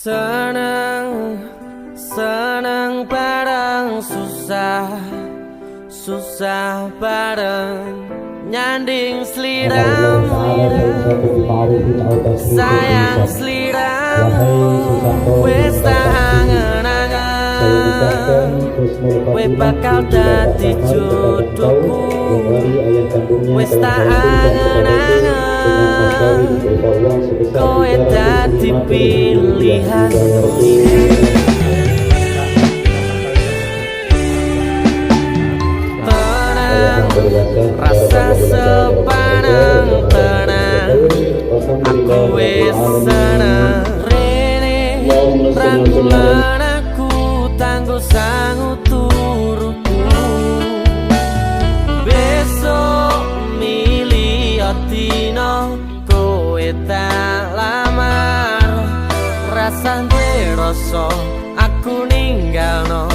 Senang, senang bareng susah, susah bareng nyanding sliramu, sayang sliramu, wes tak angen-angen, we bakal dadi jodohku, wes tak angen-angen, kowe dadi pilihanku. Rasa sepanang-panang aku wis seneng rene rangkulan aku tanggo sangu turuku besok milih dino kowe tak lamar rasane rasa aku ninggalno